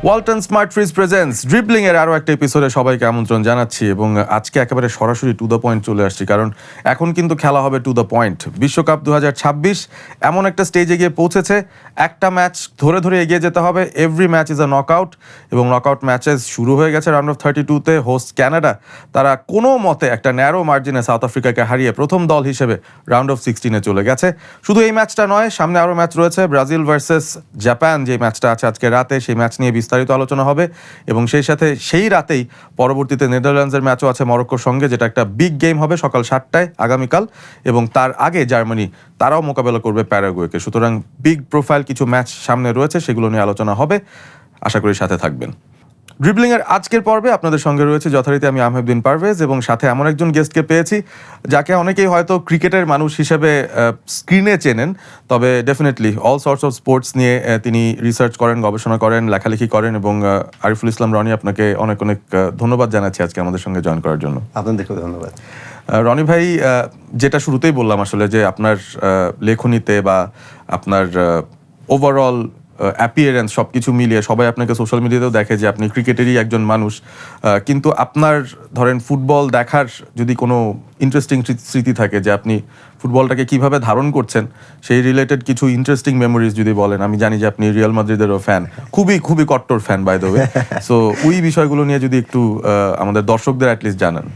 Walton smart fridge presents dribbling এর আরও একটা এপিসোডে সবাইকে আমন্ত্রণ জানাচ্ছি এবং আজকে একেবারে সরাসরি টু দ্য পয়েন্ট চলে আসছি, কারণ এখন কিন্তু খেলা হবে টু দ্য পয়েন্ট। বিশ্বকাপ 2026 এমন একটা স্টেজে গিয়ে পৌঁছেছে, একটা ম্যাচ ধরে ধরে এগিয়ে যেতে হবে। Every match is a knockout এবং নকআউট ম্যাচেস শুরু হয়ে গেছে। রাউন্ড অফ 32-তে হোস্ট ক্যানাডা, তারা কোনো মতে একটা ন্যারো মার্জিনে সাউথ আফ্রিকাকে হারিয়ে প্রথম দল হিসেবে রাউন্ড অফ 16-এ চলে গেছে। শুধু এই ম্যাচটা নয়, সামনে আরও ম্যাচ রয়েছে। ব্রাজিল ভার্সেস জাপান যে ম্যাচটা আছে আজকে রাতে, সেই ম্যাচ নিয়ে বিস্তারিত আলোচনা হবে এবং সেই সাথে সেই রাতেই পরবর্তীতে নেদারল্যান্ডসের ম্যাচও আছে মরক্কোর সঙ্গে, যেটা একটা বিগ গেম হবে সকাল 7টায় আগামীকাল। এবং তার আগে জার্মানি, তারাও মোকাবেলা করবে প্যারাগুয়েকে। সুতরাং বিগ প্রোফাইল কিছু ম্যাচ সামনে রয়েছে, সেগুলো নিয়ে আলোচনা হবে। আশা করি সাথে থাকবেন। ড্রিবলিংয়ের আজকের পর্বে আপনাদের সঙ্গে রয়েছে যথারীতি আমি আহমেদ পারভেজ, এবং সাথে এমন একজন গেস্টকে পেয়েছি যাকে অনেকেই হয়তো ক্রিকেটের মানুষ হিসেবে স্ক্রিনে চেনেন, তবে definitely all sorts of sports নিয়ে তিনি রিসার্চ করেন, গবেষণা করেন, লেখালেখি করেন। এবং আরিফুল ইসলাম রনি, আপনাকে অনেক অনেক ধন্যবাদ জানাচ্ছি আজকে আমাদের সঙ্গে জয়েন করার জন্য। আপনাদেরকেও ধন্যবাদ। রনি ভাই, যেটা শুরুতেই বললাম আসলে, যে আপনার লেখনীতে বা আপনার ওভারঅল অ্যাপিয়ারেন্স সব কিছু মিলিয়ে সবাই আপনাকে সোশ্যাল মিডিয়াতেও দেখে যে আপনি ক্রিকেটেরই একজন মানুষ, কিন্তু আপনার ধরেন ফুটবল দেখার যদি কোনো ইন্টারেস্টিং স্মৃতি থাকে, যে আপনি ফুটবলটাকে কিভাবে ধারণ করছেন, সেই রিলেটেড কিছু ইন্টারেস্টিং মেমোরিজ যদি বলেন। আমি জানি যে আপনি রিয়াল মাদ্রিদেরও ফ্যান, খুবই খুবই কট্টর fan by the way. So ওই বিষয়গুলো নিয়ে যদি একটু আমাদের দর্শকদের অ্যাটলিস্ট জানান।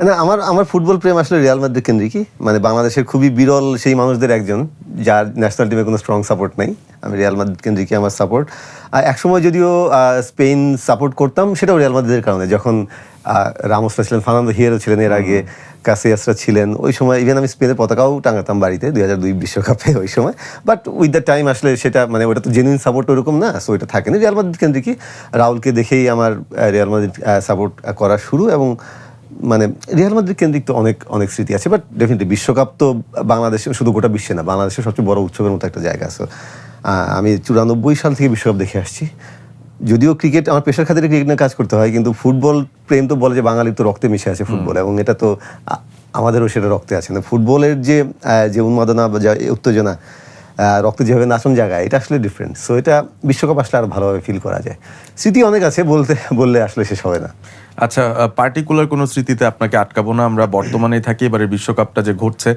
না, আমার ফুটবল প্রেম আসলে রিয়াল মাদ্রিদ কেন্দ্রিকই। মানে বাংলাদেশের খুবই বিরল সেই মানুষদের একজন যার ন্যাশনাল টিমে কোনো স্ট্রং সাপোর্ট নেই। আমি রিয়াল মাদ্রিদ কেন্দ্রিকই আমার সাপোর্ট। একসময় যদিও স্পেন সাপোর্ট করতাম, সেটাও রিয়াল মাদ্রিদের কারণে। যখন রামোসরা ছিলেন, ফার্নান্দো হিয়েরো ছিলেন, এর আগে কাসিয়াসরা ছিলেন, ওই সময় ইভেন আমি স্পেনের পতাকাও টাঙাতাম বাড়িতে 2002 বিশ্বকাপে ওই সময়। বাট উইথ দ্য টাইম আসলে সেটা মানে ওটা তো জেনুইন সাপোর্ট ওরকম না, সো এটা থাকেনি। Real Madrid কেন্দ্রিকই। রাউলকে দেখেই আমার রিয়াল মাদ্রিদ সাপোর্ট করা শুরু, এবং মানে রিয়াল মাদ্রিদ কেন্দ্রিক তো অনেক অনেক স্মৃতি আছে। বাট ডেফিনেটলি বিশ্বকাপ তো বাংলাদেশে, শুধু গোটা বিশ্বে না, বাংলাদেশের সবচেয়ে বড় উৎসবের মতো একটা জায়গা আছে। আমি 94 সাল থেকে বিশ্বকাপ দেখে আসছি। যদিও ক্রিকেট আমার পেশার খাতিরে ক্রিকেট নিয়ে কাজ করতে হয়, কিন্তু ফুটবল প্রেম তো বলে যে বাঙালির তো রক্তে মিশে আছে ফুটবল, এবং এটা তো আমাদেরও সেটা রক্তে আছে। না, ফুটবলের যে উন্মাদনা বা উত্তেজনা, রক্তে যেভাবে নাচন জায়গায়, এটা আসলে ডিফারেন্ট। সো এটা বিশ্বকাপ আসলে আরও ভালোভাবে ফিল করা যায়। স্মৃতি অনেক আছে, বললে আসলে শেষ হবে না। আচ্ছা, পার্টিকুলার কোনো স্মৃতিতে আপনাকে আটকাবো না। আমরা বর্তমানেই থাকি। এবারে বিশ্বকাপটা যে ঘটছে,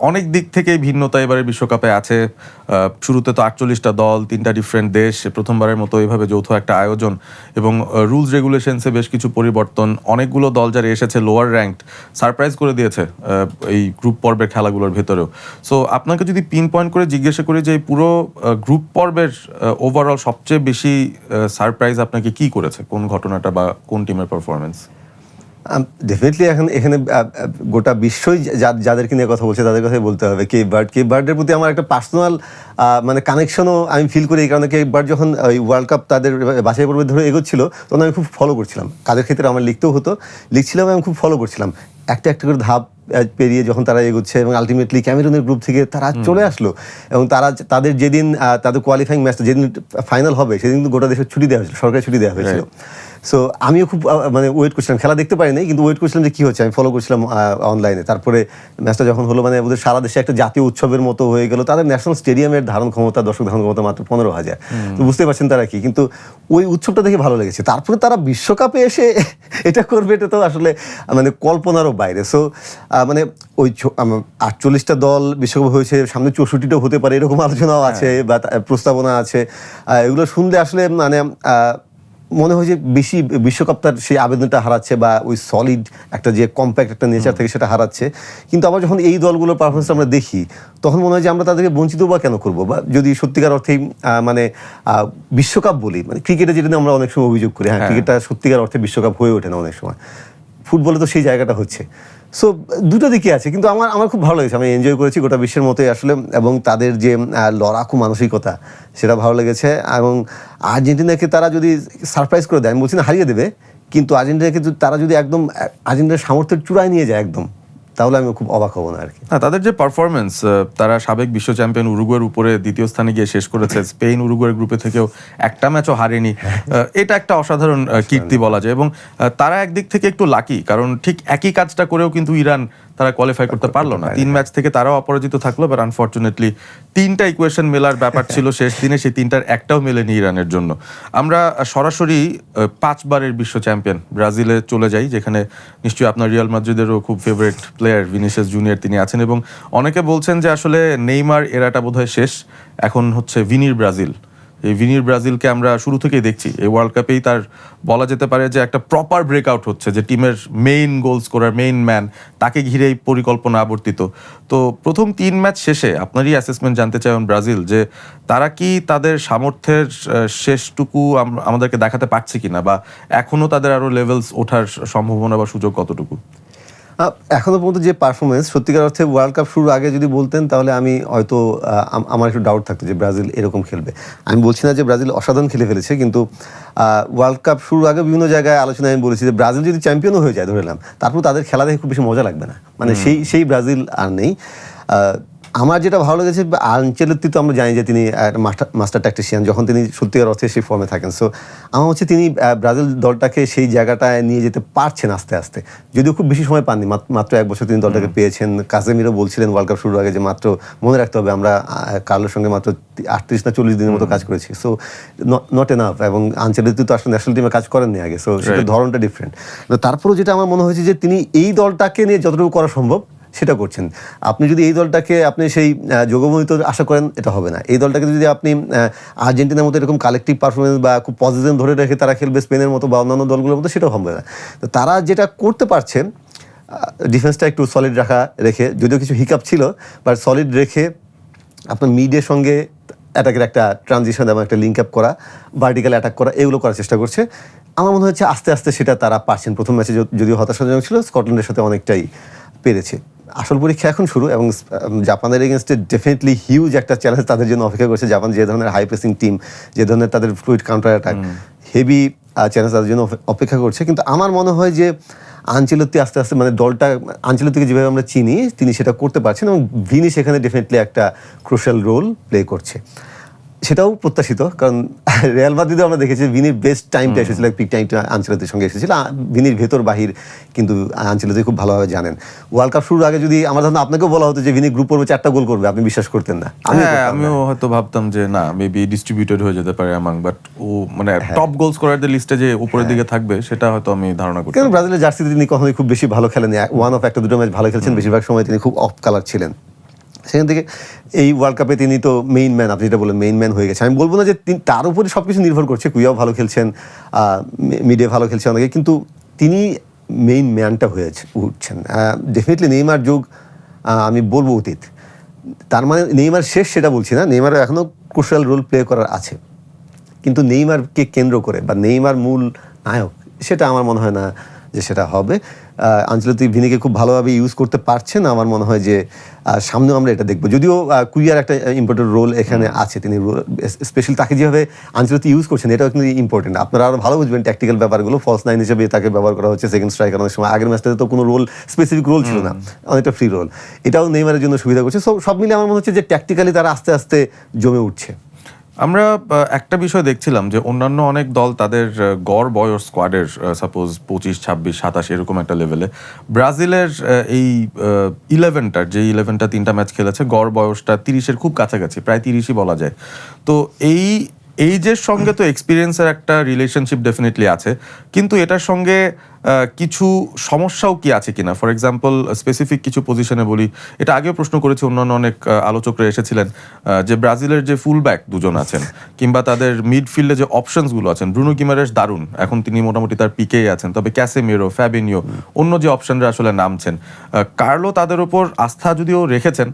অনেক দিক থেকেই ভিন্নতা এবারে বিশ্বকাপে আছে। শুরুতে তো 48টা দল, 3টা ডিফারেন্ট দেশ, প্রথমবারের মতো এইভাবে যৌথ একটা আয়োজন, এবং রুলস রেগুলেশনসে বেশ কিছু পরিবর্তন। অনেকগুলো দল যারা এসেছে লোয়ার র্যাঙ্কড, সারপ্রাইজ করে দিয়েছে এই গ্রুপ পর্বের খেলাগুলোর ভেতরেও। সো আপনাকে যদি পিন পয়েন্ট করে জিজ্ঞাসা করি যে পুরো গ্রুপ পর্বের ওভারঅল সবচেয়ে বেশি সারপ্রাইজ আপনাকে কি করেছে, কোন ঘটনাটা বা কোন টিমের পারফরমেন্স? ডেফিনেটলি এখানে গোটা বিশ্বই যাদেরকে নিয়ে কথা বলছে তাদের কথাই বলতে হবে। কেপ বার্ডের প্রতি আমার একটা পার্সোনাল মানে কানেকশনও আমি ফিল করি, এই কারণে কেপ বার্ড যখন ওই ওয়ার্ল্ড কাপ তাদের বাছাই পর্বে ধরে এগোচ্ছিল, তখন আমি খুব ফলো করছিলাম। কাদের ক্ষেত্রে আমার লিখতেও হতো, লিখছিলাম এবং খুব ফলো করছিলাম। একটা করে ধাপ পেরিয়ে যখন তারা এগোচ্ছে, এবং আলটিমেটলি ক্যামেরুনের গ্রুপ থেকে তারা চলে আসলো, এবং তাদের যেদিন তাদের কোয়ালিফাইং ম্যাচটা যেদিন ফাইনাল হবে, সেদিন কিন্তু গোটা দেশের ছুটি দেওয়া হয়েছিল, সরকারি ছুটি দেওয়া হয়েছিল। সো আমিও খুব মানে ওয়েট করছিলাম, খেলা দেখতে পারিনি কিন্তু ওয়েট করছিলাম যে কী হচ্ছে, আমি ফলো করছিলাম অনলাইনে। তারপরে ম্যাচটা যখন হলো, মানে ওদের সারা দেশে একটা জাতীয় উৎসবের মতো হয়ে গেল। তাদের ন্যাশনাল স্টেডিয়ামের দর্শক ধারণ ক্ষমতা মাত্র 15,000। তো বুঝতে পারছেন তারা কি, কিন্তু ওই উৎসবটা দেখে ভালো লেগেছে। তারপরে তারা বিশ্বকাপে এসে এটা করবে, এটা তো আসলে মানে কল্পনারও বাইরে। সো মানে ওই 48টা দল বিশ্বকাপ হয়েছে, সামনে 64টাও হতে পারে, এরকম আলোচনাও আছে বা প্রস্তাবনা আছে। এগুলো শুনলে আসলে মানে মনে হয় যে বেশি বিশ্বকাপ তার সেই আবেদনটা হারাচ্ছে, বা ওই সলিড একটা যে কম্প্যাক্ট একটা নেচার থেকে সেটা হারাচ্ছে। কিন্তু আবার যখন এই দলগুলোর পারফরমেন্স আমরা দেখি, তখন মনে হয় যে আমরা তাদেরকে বঞ্চিত বা কেন করবো, বা যদি সত্যিকার অর্থেই মানে বিশ্বকাপ বলি, মানে ক্রিকেটে যেটা আমরা অনেক সময় অভিযোগ করি, হ্যাঁ ক্রিকেটটা সত্যিকার অর্থে বিশ্বকাপ হয়ে ওঠে না অনেক সময়, ফুটবলে তো সেই জায়গাটা হচ্ছে। সো দুটো দিকে আছে, কিন্তু আমার খুব ভালো লেগেছে, আমি এনজয় করেছি গোটা বিশ্বের মতোই আসলে, এবং তাদের যে লড়াকু মানসিকতা সেটা ভালো লেগেছে। এবং আর্জেন্টিনাকে তারা যদি সারপ্রাইজ করে দেয়, আমি বলছি না হারিয়ে দেবে, কিন্তু আর্জেন্টিনাকে তারা যদি একদম আর্জেন্টিনার সামর্থ্যের চূড়ায় নিয়ে যায় একদম, তাহলে আমি খুব অবাক হব না আর কি। তাদের যে পারফরমেন্স, তারা সাবেক বিশ্ব চ্যাম্পিয়ন উরুগুয়ের উপরে দ্বিতীয় স্থানে গিয়ে শেষ করেছে। স্পেন উরুগুয়ের গ্রুপে থেকেও একটা ম্যাচও হারেনি। এটা একটা অসাধারণ কীর্তি বলা যায়, এবং তারা একদিক থেকে একটু লাকি, কারণ ঠিক একই কাজটা করেও কিন্তু ইরান তারা কোয়ালিফাই করতে পারলো না। 3 ম্যাচ থেকে তারাও অপরাজিত থাকলো, বাট আনফরচুনেটলি 3টা ইকুয়েশন মেলার ব্যাপার ছিল শেষ দিনে, সেই 3টার একটাও মেলেনি ইরানের জন্য। আমরা সরাসরি 5 বারের বিশ্ব চ্যাম্পিয়ন ব্রাজিলে চলে যাই, যেখানে নিশ্চয়ই আপনার রিয়াল মাদ্রিদেরও খুব ফেভারিট প্লেয়ার ভিনিসিয়াস জুনিয়র তিনি আছেন, এবং অনেকে বলছেন যে আসলে নেইমার এরাটা বোধহয় শেষ, এখন হচ্ছে ভিনির ব্রাজিল। এই ভিনির ব্রাজিলকে আমরা শুরু থেকেই দেখছি, এই ওয়ার্ল্ড কাপেই তার বলা যেতে পারে যে একটা প্রপার ব্রেকআউট হচ্ছে, যে টিমের main goal scorer, main man, তাকে ঘিরেই পরিকল্পনা আবর্তিত। তো প্রথম 3 ম্যাচ শেষে আপনারই অ্যাসেসমেন্ট জানতে চাই ব্রাজিল, যে তারা কি তাদের সামর্থ্যের শেষটুকু আমাদেরকে দেখাতে পারছে কিনা, বা এখনো তাদের আরো লেভেলস ওঠার সম্ভাবনা বা সুযোগ কতটুকু? এখনো পর্যন্ত যে পারফরমেন্স, সত্যিকার অর্থে ওয়ার্ল্ড কাপ শুরুর আগে যদি বলতেন তাহলে আমি হয়তো আমার একটু ডাউট থাকতো যে ব্রাজিল এরকম খেলবে। আমি বলছি না যে ব্রাজিল অসাধারণ খেলে ফেলেছে, কিন্তু ওয়ার্ল্ড কাপ শুরুর আগে বিভিন্ন জায়গায় আলোচনায় আমি বলেছি যে ব্রাজিল যদি চ্যাম্পিয়নও হয়ে যায় ধরে নিলাম, তারপর তাদের খেলা দেখে খুব বেশি মজা লাগবে না, মানে সেই ব্রাজিল আর নেই। আমার যেটা ভালো লেগেছে, আনচেলত্তি তো আমরা জানি যে তিনি মাস্টার ট্যাকটিশিয়ান, যখন তিনি সত্যিকার অর্থে সেই ফর্মে থাকেন। সো আমার হচ্ছে তিনি ব্রাজিল দলটাকে সেই জায়গাটায় নিয়ে যেতে পারছেন আস্তে আস্তে, যদিও খুব বেশি সময় পাননি, মাত্র 1 বছর তিনি দলটাকে পেয়েছেন। কাজেমিরো বলছিলেন ওয়ার্ল্ড কাপ শুরুর আগে যে মাত্র, মনে রাখতে হবে আমরা কার্লোর সঙ্গে মাত্র 38 না 40 দিনের মতো কাজ করেছি, সো নট এনাফ। এবং আনচেলত্তি তো আসলে ন্যাশনাল টিমে কাজ করেননি আগে, সো সেটা ধরনটা ডিফারেন্ট। তারপরেও যেটা আমার মনে হয়েছে যে তিনি এই দলটাকে নিয়ে যতটুকু করা সম্ভব সেটা করছেন। আপনি যদি এই দলটাকে আপনি সেই যোগময়িত আশা করেন, এটা হবে না। এই দলটাকে যদি আপনি আর্জেন্টিনার মতো এরকম কালেকটিভ পারফরমেন্স বা খুব পজিশন ধরে রেখে তারা খেলবে স্পেনের মতো বা অন্যান্য দলগুলোর মতো, সেটাও হবে না। তো তারা যেটা করতে পারছে, ডিফেন্সটা একটু সলিড রেখে, যদিও কিছু হিকআপ ছিল, বাট সলিড রেখে আপনার মিডের সঙ্গে অ্যাটাকের একটা ট্রানজিশন এবং একটা লিঙ্ক আপ করা, ভার্টিক্যাল অ্যাটাক করা, এগুলো করার চেষ্টা করছে। আমার মনে হচ্ছে আস্তে আস্তে সেটা তারা পারছেন। প্রথম ম্যাচে যদিও হতাশাজনক ছিল, স্কটল্যান্ডের সাথে অনেকটাই পেরেছে। আসল পরীক্ষা এখন শুরু, এবং জাপানের এগেনস্টে ডেফিনেটলি হিউজ একটা চ্যালেঞ্জ তাদের জন্য অপেক্ষা করছে। জাপান যে ধরনের হাই প্রেসিং টিম, যে ধরনের তাদের fluid counter attack, heavy challenge তাদের জন্য অপেক্ষা করছে। কিন্তু আমার মনে হয় যে আনচেলত্তি আস্তে আস্তে, মানে দলটা আনচেলত্তিকে যেভাবে আমরা চিনি, তিনি সেটা করতে পারছেন, এবং ভিনি সেখানে ডেফিনেটলি একটা ক্রুশাল রোল প্লে করছে। সেটাও প্রত্যাশিত, কারণ রিয়াল মাদ্রিদে আমরা দেখেছি ভিনির বেস্ট টাইমটা এসেছিল, পিক টাইমটা আনচেলত্তির সঙ্গে এসেছিল। ভিনির ভেতর বাহির কিন্তু আনচেলত্তি খুব ভালোভাবে জানেন। ওয়ার্ল্ড কাপ শুরুর আগে যদি আমার ধরুন আপনাকেও বলা হতো যে ভিনি গ্রুপ পর্বে 4টা গোল করবে, আপনি বিশ্বাস করতেন না। আমিও হয়তো ভাবতাম যে না, মেবি ডিস্ট্রিবিউটেড হয়ে যেতে পারে অ্যামাং, বাট ও মানে টপ গোল স্কোরারদের লিস্টে যে উপরের দিকে থাকবে সেটা হয়তো আমি ধারণা করতাম। কারণ ব্রাজিলের জার্সিতে তিনি কখনোই খুব বেশি ভালো খেলেনি, ওয়ান অফ একটা দুটো ম্যাচ ভালো খেলছেন, বেশিরভাগ সময় তিনি খুব অফ কালার ছিলেন। সেখান থেকে এই ওয়ার্ল্ড কাপে তিনি তো মেইন ম্যান, আপনি যেটা বললেন মেইন ম্যান হয়ে গেছে। আমি বলবো না যে তার উপরে সব কিছু নির্ভর করছে, কুইয়াও ভালো খেলছেন, মিডে ভালো খেলছে অনেকে, কিন্তু তিনি মেইন ম্যানটা হয়ে উঠছেন। ডেফিনেটলি নেইমার যুগ আমি বলবো অতীত। তার মানে নেইমার শেষ সেটা বলছি না, নেইমারও এখনও ক্রুশাল রোল প্লে করার আছে, কিন্তু নেইমারকে কেন্দ্র করে বা নেইমার মূল নায়ক, সেটা আমার মনে হয় না যে সেটা হবে। আনচেলত্তি ভিনিকে খুব ভালোভাবে ইউজ করতে পারছেন, আমার মনে হয় যে সামনেও আমরা এটা দেখবো। যদিও কুইয়ার একটা ইম্পর্টেন্ট রোল এখানে আছে, তিনি স্পেশালি তাকে যেভাবে আনচেলত্তি ইউজ করছেন এটাও কিন্তু ইম্পর্টেন্ট। আপনারা আরও ভালো বুঝবেন ট্যাকটিক্যাল ব্যাপারগুলো। ফলস 9 হিসেবে তাকে ব্যবহার করা হচ্ছে, সেকেন্ড স্ট্রাইকার অনেক সময়। আগের ম্যাচটাতে তো কোনো রোল, স্পেসিফিক রোল ছিল না, অনেকটা ফ্রি রোল। এটাও নেইমারের জন্য সুবিধা করছে। সব মিলে আমার মনে হচ্ছে যে ট্যাকটিক্যালি তারা আস্তে আস্তে জমে উঠছে। আমরা একটা বিষয় দেখছিলাম যে অন্যান্য অনেক দল তাদের গড় বয়স স্কোয়াডের সাপোজ 25, 26, 27 এরকম একটা লেভেলে, ব্রাজিলের এই 11টার যে 11টা 3টা ম্যাচ খেলেছে, গড় বয়সটা 30-এর খুব কাছাকাছি, প্রায় 30ই বলা যায়। তো এই এইজের সঙ্গে তো এক্সপিরিয়েন্সের একটা রিলেশনশিপ ডেফিনেটলি আছে, কিন্তু এটার সঙ্গে কিছু সমস্যাও কি আছে কিনা? ফর এক্সাম্পল স্পেসিফিক কিছু পজিশনে বলি, এটা আগেও প্রশ্ন করেছে, অন্যান্য অনেক আলোচকরা এসেছিলেন, যে ব্রাজিলের যে ফুল ব্যাক দুজন আছেন কিংবা তাদের মিডফিল্ডে যে অপশনসগুলো আছেন, ব্রুনো গিমারেস দারুণ, এখন তিনি মোটামুটি তার পিকেই আছেন, তবে ক্যাসেমিরো, ফ্যাবিনিও, অন্য যে অপশনরা আসলে নামছেন, কার্লো তাদের উপর আস্থা যদিও রেখেছেন,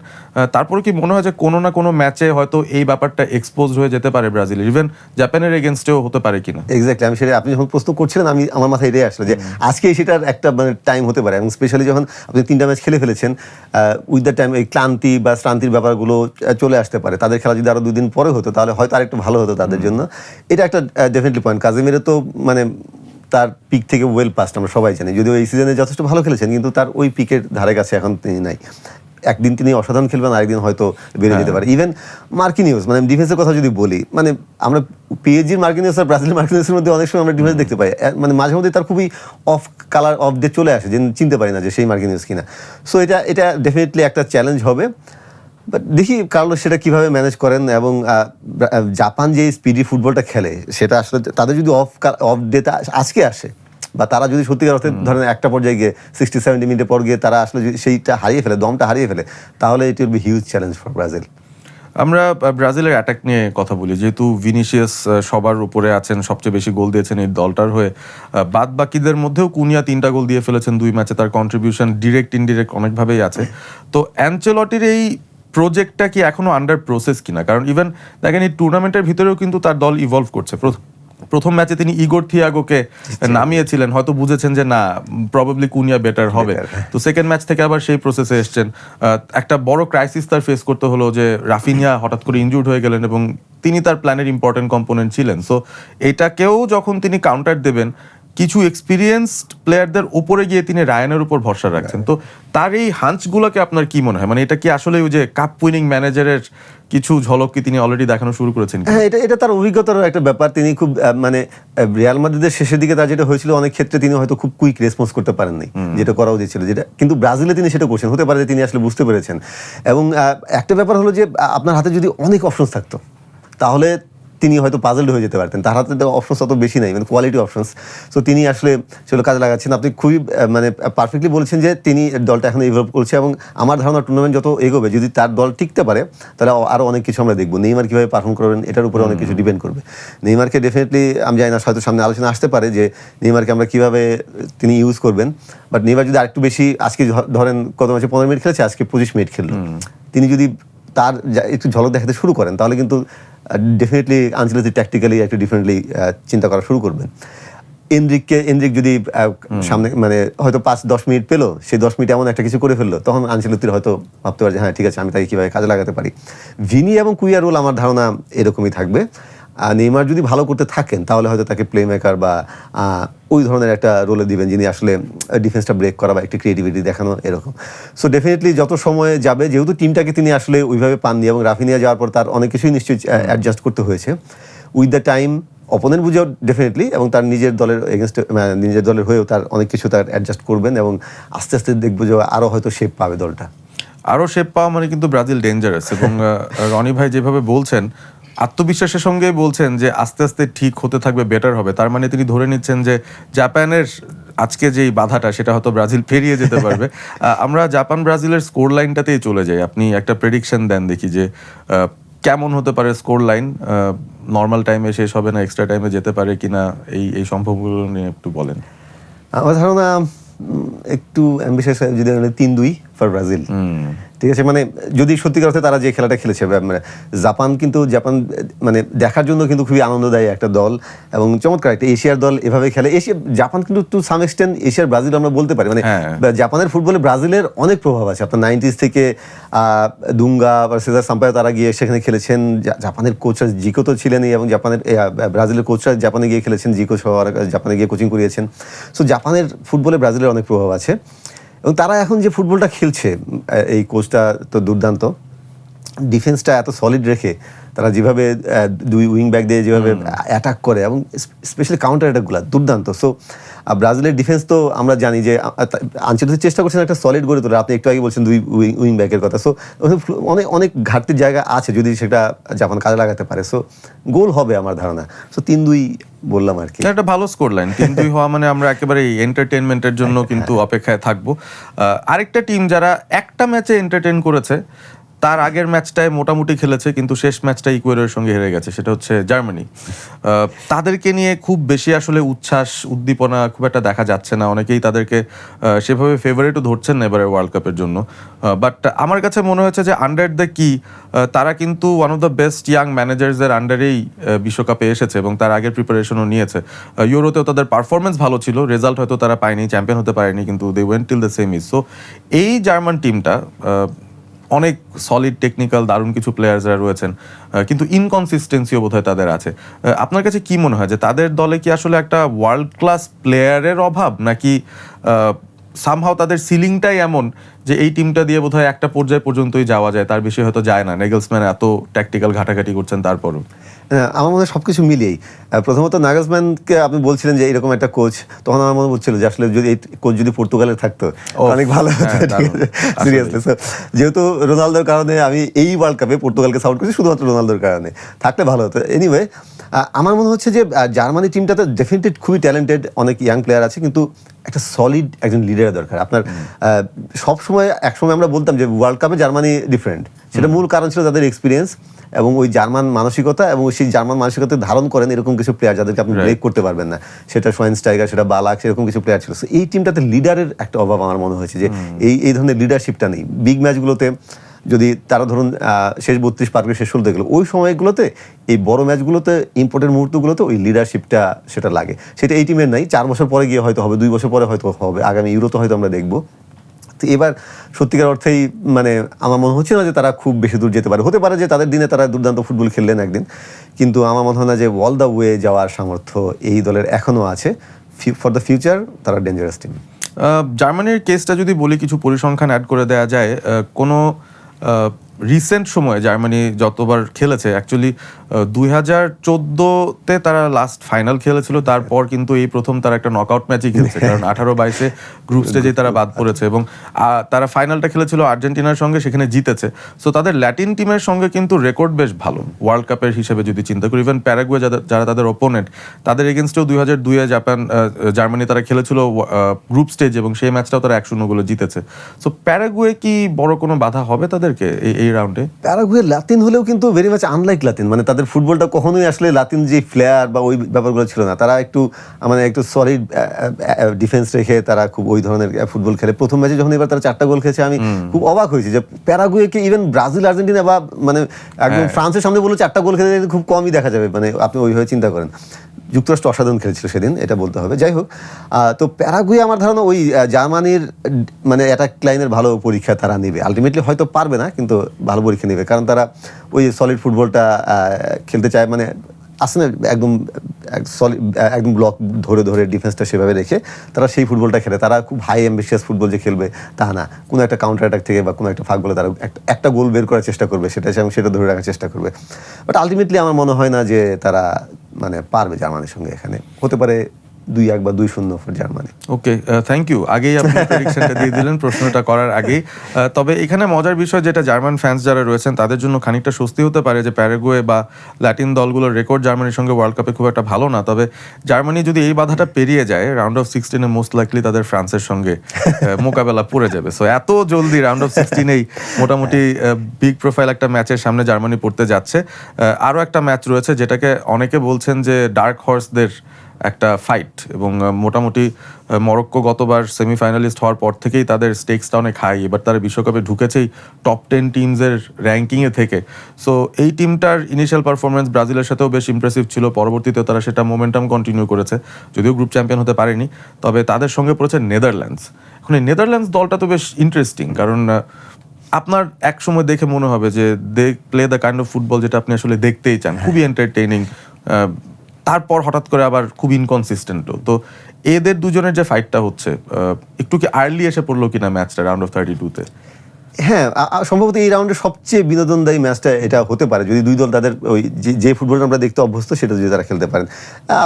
তারপরে কি মনে হয় যে কোনো না কোনো ম্যাচে হয়তো এই ব্যাপারটা এক্সপোজ হয়ে যেতে পারে ব্রাজিলের, ইভেন জাপানের এগেনস্টেও হতে পারে কিনা? এক্স্যাক্টলি, আমি সেটা আপনি যখন প্রশ্ন করছিলেন আমার মাথায় এটাই আসলো যে আজকে সেটার একটা মানে টাইম হতে পারে, এবং স্পেশালি যখন আপনি 3টা ম্যাচ খেলে ফেলেছেন, উইথ দ্য টাইম এই ক্লান্তি বা শ্রান্তির ব্যাপারগুলো চলে আসতে পারে। তাদের খেলা যদি আরও 2 দিন পরে হতো তাহলে হয়তো আরেকটু ভালো হতো তাদের জন্য। এটা একটা ডেফিনেটলি পয়েন্ট। কাজেমিরো তো মানে তার পিক থেকে ওয়েল পাস্ট, আমরা সবাই জানি, যদিও এই সিজনে যথেষ্ট ভালো খেলেছেন, কিন্তু তার ওই পিকের ধারে কাছে এখন তিনি নাই। একদিন তিনি অসাধারণ খেলবেন, আরেকদিন হয়তো বেড়ে যেতে পারে। ইভেন মার্কিনিউস, মানে ডিফেন্সের কথা যদি বলি, মানে আমরা পিএসজির মার্কিনিউস আর ব্রাজিলের মার্কিনিউসের মধ্যে অনেক সময় আমরা ডিফেন্স দেখতে পাই, মানে মাঝে মধ্যে তার খুবই অফ কালার অফ ডে চলে আসে, যে চিনতে পারি না যে সেই মার্কিনিউস কিনা। সো এটা ডেফিনেটলি একটা চ্যালেঞ্জ হবে, বাট দেখি কার্লোস সেটা কিভাবে ম্যানেজ করেন। এবং জাপান যে স্পিডি ফুটবলটা খেলে, সেটা আসলে তাদের যদি অফ ডেটা আজকে আসে, বা তারা যদি সত্যিকার অর্থে ধরেন একটা পর্যায়ে গিয়ে 60-70 মিনিটের পর গিয়ে তারা আসলে যদি সেইটা হারিয়ে ফেলে, দমটা হারিয়ে ফেলে, তাহলে it will be huge challenge for Brazil. আমরা ব্রাজিলের অ্যাটাক নিয়ে কথা বলি, যেহেতু ভিনিসিয়াস সবার উপরে আছেন, সবচেয়ে বেশি গোল দিয়েছেন এই দলটার হয়ে। বাদ বাকিদের মধ্যেও কুনিয়া 3টা গোল দিয়ে ফেলেছেন 2 ম্যাচে, তার কন্ট্রিবিউশন ডিরেক্ট ইনডিরেক্ট অনেকভাবে আছে। তো অ্যানচেলটির এই প্রজেক্টটা কি এখনো আন্ডার প্রসেস কিনা? কারণ ইভেন দেখেন এই টুর্নামেন্টের ভিতরেও কিন্তু তার দল ইভলভ করছে। প্রথম ম্যাচে তিনি ইগোর থিয়াগোকে নামিয়েছিলেন, হয়তো বুঝেছেন যে না প্রবাবলি কুনিয়া বেটার হবে। তো সেকেন্ড ম্যাচ থেকে আবার সেই প্রসেসে এসছেন। একটা বড় ক্রাইসিস তার ফেস করতে হলো, যে রাফিনিয়া হঠাৎ করে ইনজুর্ড হয়ে গেলেন এবং তিনি তার প্ল্যানের ইম্পর্টেন্ট কম্পোনেন্ট ছিলেন। সো এটাকেও যখন তিনি কাউন্টার দেবেন, কিছু এক্সপিরিয়েন্সড প্লেয়ারদের উপরে গিয়ে তিনি রায়ানের উপর ভরসা রাখছেন। তো তার এই হাঞ্চগুলোকে আপনার কি মনে হয়, মানে এটা কি আসলে ওই যে কাপ উইনিং ম্যানেজারের কিছু ঝলক কি তিনি অলরেডি দেখানো শুরু করেছেন? হ্যাঁ, এটা তার অভিজ্ঞতার একটা ব্যাপার। তিনি খুব মানে রিয়াল মাদ্রিদের শেষের দিকে তার যেটা হয়েছিল, অনেক ক্ষেত্রে তিনি হয়তো খুব কুইক রেসপন্স করতে পারেননি, যেটা করা উচিত ছিল, যেটা কিন্তু ব্রাজিলে তিনি সেটা করছেন। হতে পারে যে তিনি আসলে বুঝতে পেরেছেন। এবং একটা ব্যাপার হলো যে আপনার হাতে যদি অনেক অপশনস থাকতো, তাহলে তিনি হয়তো পাজলড হয়ে যেতে পারতেন। তার হাতে অপশনস অত বেশি নাই, মানে কোয়ালিটি অপশনস। সো তিনি আসলে সেগুলো কাজে লাগাচ্ছেন। আপনি খুবই মানে পারফেক্টলি বলছেন যে তিনি দলটা এখন ইভলভ করছে, এবং আমার ধারণা টুর্নামেন্ট যত এগোবে, যদি তার দল টিকতে পারে, তাহলে আরও অনেক কিছু আমরা দেখবো। নেইমার কীভাবে পারফর্ম করবেন, এটার উপরে অনেক কিছু ডিপেন্ড করবে। নেইমারকে ডেফিনেটলি আমি জানি না, হয়তো সামনে আলোচনা আসতে পারে যে নেইমারকে আমরা কীভাবে তিনি ইউজ করবেন। বাট নেইমার যদি আরেকটু বেশি, আজকে ধরেন কত ম্যাচে 15 মিনিট খেলেছে, আজকে 25 মিনিট খেললো, তিনি যদি তার একটু ঝলক দেখাতে শুরু করেন, তাহলে কিন্তু ডেফিনেটলি আনচেলত্তি ট্যাকটিক্যালি একটু ডিফারেন্টলি চিন্তা করা শুরু করবেন। এনরিক যদি সামনে মানে হয়তো 5-10 মিনিট পেলো, সেই 10 মিনিট এমন একটা কিছু করে ফেললো, তখন আনচেলত্তির হয়তো ভাবতে পারে যে হ্যাঁ ঠিক আছে, আমি তাকে কীভাবে কাজে লাগাতে পারি। ভিনি এবং কুইয়ার রোল আমার ধারণা এরকমই থাকবে। নেইমার যদি ভালো করতে থাকেন, তাহলে হয়তো তাকে প্লে মেকার বা ওই ধরনের একটা রোলে দিবেন, যিনি আসলে ডিফেন্সটা ব্রেক করা বা একটি ক্রিয়েটিভিটি দেখানো, এরকম। সো ডেফিনেটলি যত সময় যাবে, যেহেতু টিমটাকে তিনি আসলে ওইভাবে পাননি, এবং রাফিনিয়া যাওয়ার পর তার অনেক কিছুই নিশ্চয়ই অ্যাডজাস্ট করতে হয়েছে, উইথ দ্য টাইম অপোনেন্ট বুঝেও ডেফিনেটলি, এবং তার নিজের দলের এগেনস্ট, নিজের দলের হয়েও তার অনেক কিছু তার অ্যাডজাস্ট করবেন, এবং আস্তে আস্তে দেখবো যে আরও হয়তো শেপ পাবে দলটা। আরও শেপ পাওয়া মানে কিন্তু ব্রাজিল ডেঞ্জারাস। এবং রনি ভাই যেভাবে বলছেন, আত্মবিশ্বাসের সঙ্গে বলছেন যে আস্তে আস্তে ঠিক হতে থাকবে, বেটার হবে, তার মানে তিনি ধরে নিচ্ছেন যে জাপানের আজকে যেই বাধাটা, সেটা হয়তো ব্রাজিল পেরিয়ে যেতে পারবে। আমরা জাপান ব্রাজিলের স্কোর লাইনটাতেই চলে যাই। আপনি একটা প্রেডিকশন দেন দেখি যে কেমন হতে পারে স্কোর লাইন, নর্মাল টাইমে শেষ হবে না এক্সট্রা টাইমে যেতে পারে কিনা, এই সম্ভবগুলো নিয়ে একটু বলেন। আমার ধারণা একটু অ্যাম্বিশাস, যদি 3-2 ফর ব্রাজিল। ঠিক আছে, মানে যদি সত্যিকার অর্থে তারা যে খেলাটা খেলেছে, মানে জাপান মানে দেখার জন্য কিন্তু খুবই আনন্দদায়ী একটা দল, এবং চমৎকার একটা এশিয়ার দল এভাবে খেলে। জাপান কিন্তু টু সাম এক্সটেন্ট এশিয়ার ব্রাজিল আমরা বলতে পারি। মানে জাপানের ফুটবলে ব্রাজিলের অনেক প্রভাব আছে। আপনার 90s থেকে দুঙ্গা বা সেজার সাম্পায়ো তারা গিয়ে সেখানে খেলেছেন। জাপানের কোচরা জিকো তো ছিলেনই, এবং ব্রাজিলের কোচরা জাপানে গিয়ে খেলেছেন, জিকো সহ জাপানে গিয়ে কোচিং করিয়েছেন। সো জাপানের ফুটবলে ব্রাজিলের অনেক প্রভাব আছে, এবং তারা এখন যে ফুটবলটা খেলছে, এই কোচটা তো দুর্দান্ত, ডিফেন্সটা এত সলিড রেখে তারা যেভাবে 2 উইং ব্যাক দিয়ে যেভাবে অ্যাটাক করে, এবং স্পেশালি কাউন্টার অ্যাটাকগুলো দুর্দান্ত। সো ব্রাজিলের ডিফেন্স তো আমরা জানি যে আনচেলত্তি চেষ্টা করছেন একটা সলিড গড়ে তোলা। আপনি একটু আগে বলছেন 2 উইং ব্যাকের কথা। সো অনেক ঘাটতির জায়গা আছে, যদি সেটা জাপান কাজে লাগাতে পারে। সো গোল হবে আমার ধারণা। সো 3-2 বললাম আর কি। একটা ভালো স্কোর লাইন 3-2 হওয়া মানে আমরা একেবারে এন্টারটেনমেন্টের জন্য কিন্তু অপেক্ষায় থাকবো। আরেকটা টিম যারা একটা ম্যাচে এন্টারটেইন করেছে, তার আগের ম্যাচটায় মোটামুটি খেলেছে, কিন্তু শেষ ম্যাচটা ইকুয়েডরের সঙ্গে হেরে গেছে, সেটা হচ্ছে জার্মানি। তাদেরকে নিয়ে খুব বেশি আসলে উচ্ছ্বাস উদ্দীপনা খুব একটা দেখা যাচ্ছে না। অনেকেই তাদেরকে সেভাবে ফেভারিটও ধরছেন না এবারে ওয়ার্ল্ড কাপের জন্য। বাট আমার কাছে মনে হয়েছে যে আন্ডার দ্য কি তারা কিন্তু one of the best young ম্যানেজার্সের আন্ডারেই বিশ্বকাপে এসেছে, এবং তার আগের প্রিপারেশনও নিয়েছে। ইউরোতেও তাদের পারফরমেন্স ভালো ছিল, রেজাল্ট হয়তো তারা পায়নি, চ্যাম্পিয়ন হতে পারেনি, কিন্তু they went till the semis. So এই জার্মান টিমটা অনেক সলিড টেকনিক্যাল দারুণ কিছু প্লেয়ার্সরা রয়েছেন, কিন্তু ইনকনসিস্টেন্সিও বোধহয় তাদের আছে। আপনার কাছে কি মনে হয় যে তাদের দলে কি আসলে একটা ওয়ার্ল্ড ক্লাস প্লেয়ারের অভাব, নাকি সামহাও তাদের সিলিংটাই এমন যে এই টিমটা দিয়ে বোধহয় একটা পর্যায় পর্যন্তই যাওয়া যায়, তার বেশি হয়তো যায় না। নেগেলসম্যান এত ট্যাকটিক্যাল ঘাটাঘাটি করছেন তারপরও। আমার মনে হয় সবকিছু মিলিয়েই প্রথমত নাগেলসম্যানকে আপনি বলছিলেন যে এরকম একটা কোচ, তখন আমার মনে হচ্ছিল যে আসলে যদি এই কোচ যদি পর্তুগালের থাকতো অনেক ভালো হতো। সিরিয়াসলি, যেহেতু রোনালদোর কারণে আমি এই ওয়ার্ল্ড কাপে পর্তুগালকে সাপোর্ট করছি শুধুমাত্র রোনালদোর কারণে, থাকলে ভালো হতো। এনিওয়ে, আমার মনে হচ্ছে যে জার্মানি টিমটাতে ডেফিনেটলি খুবই ট্যালেন্টেড, অনেক ইয়াং প্লেয়ার আছে, কিন্তু একটা সলিড একজন লিডারের দরকার আপনার। সবসময় একসময় আমরা বলতাম যে ওয়ার্ল্ড কাপে জার্মানি ডিফারেন্ট, সেটা মূল কারণ ছিল তাদের এক্সপিরিয়েন্স এবং ওই জার্মান মানসিকতা, এবং সেই জার্মান মানসিকতা ধারণ করেন এরকম কিছু প্লেয়ার যাদেরকে আপনি ব্রেক করতে পারবেন না। সেটা শোয়েনস্টাইগার, সেটা বালাক, সেরকম কিছু প্লেয়ার ছিল। এই টিমটাতে লিডারের একটা অভাব আমার মনে হয়েছে, যে এই ধরনের লিডারশিপটা নেই। বিগ ম্যাচগুলোতে যদি তারা ধরুন শেষ 32 পার করে শেষ 16 গেলো, ওই সময়গুলোতে এই বড় ম্যাচগুলোতে ইম্পর্টেন্ট মুহূর্তগুলোতে ওই লিডারশিপটা সেটা লাগে। সেটা এই টিমের নাই। 4 বছর পরে গিয়ে হয়তো হবে, 2 বছর পরে হয়তো হবে, আগামী ইউরোতে হয়তো আমরা দেখবো। তো এবার সত্যিকার অর্থেই মানে আমার মনে হচ্ছে না যে তারা খুব বেশি দূর যেতে পারে। হতে পারে যে তাদের দিনে তারা দুর্দান্ত ফুটবল খেললেন একদিন, কিন্তু আমার মনে হয় না যে অল দ্য ওয়ে যাওয়ার সামর্থ্য এই দলের এখনও আছে। ফর দ্য ফিউচার তারা ডেঞ্জারাস টিম। জার্মানির কেসটা যদি বলি, কিছু পরিসংখ্যান অ্যাড করে দেওয়া যায়। কোনো রিসেন্ট সময়ে জার্মানি যতবার খেলেছে, অ্যাকচুয়ালি 2014-তে তারা লাস্ট ফাইনাল খেলেছিল, তারপর কিন্তু এই প্রথম তারা একটা নকআউট ম্যাচই খেলছে, কারণ 18-22-এ গ্রুপ স্টেজে তারা বাদ পড়েছে, এবং তারা ফাইনালটা খেলেছিল আর্জেন্টিনার সঙ্গে, সেখানে জিতেছে। সো তাদের ল্যাটিন টিমের সঙ্গে কিন্তু রেকর্ড বেশ ভালো ওয়ার্ল্ড কাপের হিসেবে যদি চিন্তা করি। ইভেন প্যারাগুয়ে যারা তাদের ওপোনেন্ট, তাদের এগেনস্টেও 2002-এ জার্মানি তারা খেলেছিল গ্রুপ স্টেজ, এবং সেই ম্যাচটাও তারা 1-0 গোলে জিতেছে। সো প্যারাগুয়ে কি বড় কোনো বাধা হবে তাদেরকে এই রাউন্ডে? প্যারাগুয়ে লাতিন হলেও কিন্তু ভেরি মাচ আনলাইক লাতিন, মানে তাদের ফুটবলটা কখনোই আসলে লাতিন যে ফ্লেয়ার বা ওই ব্যাপারগুলো ছিল না। তারা একটু মানে একটু সলিড ডিফেন্স রেখে তারা খুব ওই ধরনের ফুটবল খেলে। প্রথম ম্যাচে যখন এবার তারা 4টা গোল খেয়েছে, আমি খুব অবাক হয়েছি যে প্যারাগুয়েকে ইভেন ব্রাজিল, আর্জেন্টিনা বা মানে একদম ফ্রান্সের সামনে বলে 4টা গোল খেলে খুব কমই দেখা যাবে, মানে আপনি ওইভাবে চিন্তা করেন। যুক্তরাষ্ট্র অসাধারণ খেলেছিল সেদিন, এটা বলতে হবে। যাই হোক, তো প্যারাগুয়ে আমার ধারণা ওই জার্মানির মানে অ্যাটাক লাইনের ভালো পরীক্ষা তারা নেবে। আলটিমেটলি হয়তো পারবে না, কিন্তু ভালো পরীক্ষা নেবে, কারণ তারা ওই সলিড ফুটবলটা খেলতে চায়। মানে আসে না একদম সলিড, একদম ব্লক ধরে ধরে ডিফেন্সটা সেভাবে রেখে তারা সেই ফুটবলটা খেলে। তারা খুব হাই অ্যাম্বিশিয়াস ফুটবল যে খেলবে তা না, কোনো একটা কাউন্টার অ্যাটাক থেকে বা কোনো একটা ফাঁক বলে তারা একটা গোল বের করার চেষ্টা করবে, সেটা ধরে রাখার চেষ্টা করবে। বাট আলটিমেটলি আমার মনে হয় না যে তারা মানে পারবে জার্মানির সঙ্গে। এখানে হতে পারে 2-1 বা 2-0 for Germany. Okay, thank you. আগেই আপনি প্রেডিকশনটা দিয়ে দিলেন প্রশ্নটা করার আগেই। তবে এখানে মজার বিষয় যেটা, জার্মান ফ্যান্স যারা রয়েছেন তাদের জন্য খানিকটা স্বস্তি হতে পারে যে প্যারাগুয়ে বা ল্যাটিন দলগুলোর রেকর্ড জার্মানির সঙ্গে ওয়ার্ল্ড কাপে খুব একটা ভালো না। তবে জার্মানি যদি এই বাধাটা পেরিয়ে যায়, রাউন্ড অফ 16-এ মোস্ট লাইকলি তাদের ফ্রান্সের সঙ্গে মোকাবেলা পড়ে যাবে। সো এত জলদি রাউন্ড অফ 16-এই মোটামুটি বিগ প্রোফাইল একটা ম্যাচের সামনে জার্মানি পড়তে যাচ্ছে। আরও একটা ম্যাচ রয়েছে যেটাকে অনেকে বলছেন যে ডার্ক হর্সদের একটা ফাইট, এবং মোটামুটি মরক্কো গতবার সেমিফাইনালিস্ট হওয়ার পর থেকেই তাদের স্টেকসটা অনেক হাই। এবার তারা বিশ্বকাপে ঢুকেছেই টপ 10 টিমসের র্যাঙ্কিংয়ে থেকে। সো এই টিমটার ইনিশিয়াল পারফরমেন্স ব্রাজিলের সাথেও বেশ ইমপ্রেসিভ ছিল, পরবর্তীতে তারা সেটা মোমেন্টাম কন্টিনিউ করেছে, যদিও গ্রুপ চ্যাম্পিয়ন হতে পারেনি। তবে তাদের সঙ্গে পড়েছে নেদারল্যান্ডস। এখন এই নেদারল্যান্ডস দলটা তো বেশ ইন্টারেস্টিং, কারণ আপনার এক সময় দেখে মনে হবে যে they play the kind of football যেটা আপনি আসলে দেখতেই চান, খুবই এন্টারটেইনিং। তারপর হঠাৎ করে আবার খুব ইনকনসিস্টেন্টও। তো এদের দুজনের যে ফাইটটা হচ্ছে, একটু কি আর্লি এসে পড়লো কিনা ম্যাচটা রাউন্ড অফ 32-তে? হ্যাঁ, সম্ভবত এই রাউন্ডে সবচেয়ে বিনোদনদায়ী ম্যাচটা এটা হতে পারে, যদি দুই দল তাদের ওই যে ফুটবলটা আমরা দেখতে অভ্যস্ত সেটা যদি তারা খেলতে পারেন।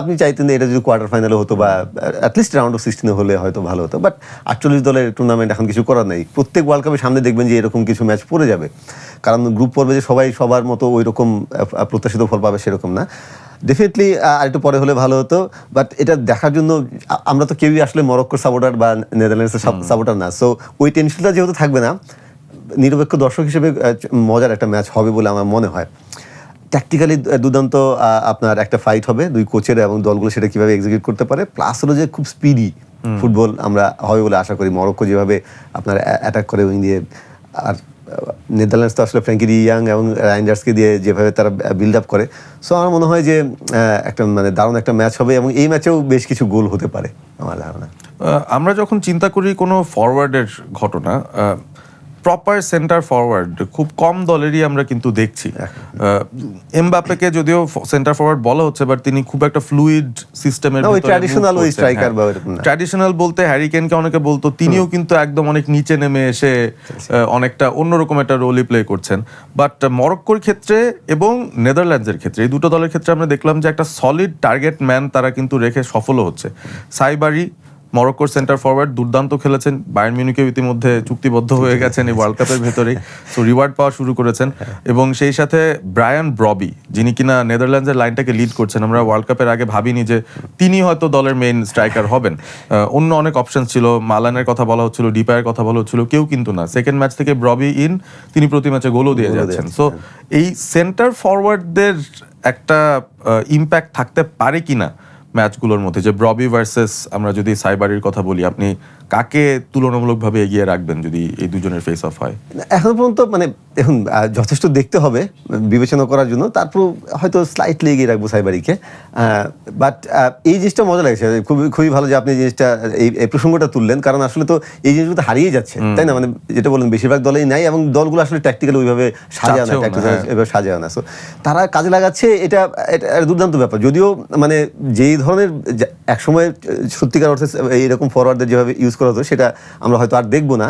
আপনি চাইতেন এটা যদি কোয়ার্টার ফাইনালে হতো বা অ্যাটলিস্ট রাউন্ড অফ 16 হলে হয়তো ভালো হতো। বাট 48 দলের টুর্নামেন্ট এখন কিছু করার নেই। প্রত্যেক ওয়ার্ল্ড কাপের সামনে দেখবেন যে এরকম কিছু ম্যাচ পড়ে যাবে, কারণ গ্রুপ পর্বে যে সবাই সবার মতো ওই রকম প্রত্যাশিত ফল পাবে সেরকম না। ডেফিনেটলি আরেকটু পরে হলে ভালো হতো। বাট এটা দেখার জন্য আমরা তো কেউই আসলে মরক্কোর সাপোর্টার বা নেদারল্যান্ডসের সাপোর্টার না। সো ওই টেনশনটা যেহেতু থাকবে না, নিরপেক্ষ দর্শক হিসেবে মজার একটা ম্যাচ হবে বলে আমার মনে হয়। ট্যাকটিক্যালি দুর্দান্ত আপনার একটা ফাইট হবে, দুই কোচের এবং দলগুলো সেটা কীভাবে এক্সিকিউট করতে পারে। প্লাস হলো যে খুব স্পিডি ফুটবল আমরা হবে বলে আশা করি। মরক্কো যেভাবে আপনার অ্যাটাক করে উইং দিয়ে, আর নেদারল্যান্ডস তো আসলে ফ্র্যাঙ্কি ডি ইয়াং এবং রাইন্ডার্সকে দিয়ে যেভাবে তারা বিল্ড আপ করে। সো আমার মনে হয় যে একটা মানে দারুণ একটা ম্যাচ হবে, এবং এই ম্যাচেও বেশ কিছু গোল হতে পারে আমার ধারণা। আমরা যখন চিন্তা করি কোনো ফরওয়ার্ডের ঘটনা, প্রপার সেন্টার ফরওয়ার্ড খুব কম দলেরই আমরা কিন্তু দেখছি। এমবাপ্পেকে যদিও সেন্টার ফরওয়ার্ড বলা হচ্ছে, বাট তিনি খুব একটা ফ্লুইড সিস্টেমের ওই ট্র্যাডিশনাল ওই স্ট্রাইকার বা ট্র্যাডিশনাল বলতে হ্যারি কেনকে অনেকে বলতো, তিনিও কিন্তু একদম অনেক নিচে নেমে এসে অনেকটা অন্যরকম একটা রোলই প্লে করছেন। বাট মরক্কোর ক্ষেত্রে এবং নেদারল্যান্ডসের ক্ষেত্রে, এই দুটো দলের ক্ষেত্রে আমরা দেখলাম যে একটা সলিড টার্গেট ম্যান তারা কিন্তু রেখে সফলও হচ্ছে। সাইবারি মরক্কোর সেন্টার ফরওয়ার্ড দুর্দান্ত খেলেছেন, বায়ার্ন মিউনিখেও ইতিমধ্যে চুক্তিবদ্ধ হয়ে গেছেন এই ওয়ার্ল্ড কাপের ভেতরেই, সো রিওয়ার্ড পাওয়া শুরু করেছেন। এবং সেই সাথে ব্রায়ান ব্রবি, যিনি কিনা নেদারল্যান্ডসের লাইনটাকে লিড করছেন, আমরা ওয়ার্ল্ড কাপের আগে ভাবিনি যে তিনি হয়তো দলের মেইন স্ট্রাইকার হবেন। অন্য অনেক অপশন ছিল, মালানের কথা বলা হচ্ছিল, ডিপায়ের কথা বলা হচ্ছিল, কেউ কিন্তু না। সেকেন্ড ম্যাচ থেকে ব্রবি ইন, তিনি প্রতি ম্যাচে গোলও দিয়ে যাচ্ছেন। সো এই সেন্টার ফরওয়ার্ডদের একটা ইম্প্যাক্ট থাকতে পারে কিনা ম্যাচগুলোর মধ্যে, যে ব্রবি ভার্সেস আমরা যদি সাইবারির কথা বলি, আপনি কাকে তুলনামূলকভাবে এগিয়ে রাখবেন যদি এই দুজনের ফেস অফ হয়? এখন পর্যন্ত মানে এখন যথেষ্ট দেখতে হবে বিবেচনা করার জন্য, তারপর হয়তো স্লাইটলি এগিয়ে রাখবো সাইবারিকে। বাট এই জিনিসটা মজা লাগছে, খুবই ভালো যে আপনি এই জিনিসটা এই প্রসঙ্গটা তুললেন, কারণ আসলে তো এই জিনিসগুলো হারিয়ে যাচ্ছে, তাই না? মানে যেটা বললেন বেশিরভাগ দলেই নাই, এবং দলগুলো আসলে ট্যাকটিক্যালি ওইভাবে সাজায় না, এভাবে সাজায় না। সো তারা কাজে লাগাচ্ছে, এটা দুর্দান্ত ব্যাপার। যদিও মানে যেই ধরনের একসময় সত্যিকার অর্থে এইরকম ফরওয়ার্ডদের যেভাবে ইউজ করা হতো, সেটা আমরা হয়তো আর দেখবো না,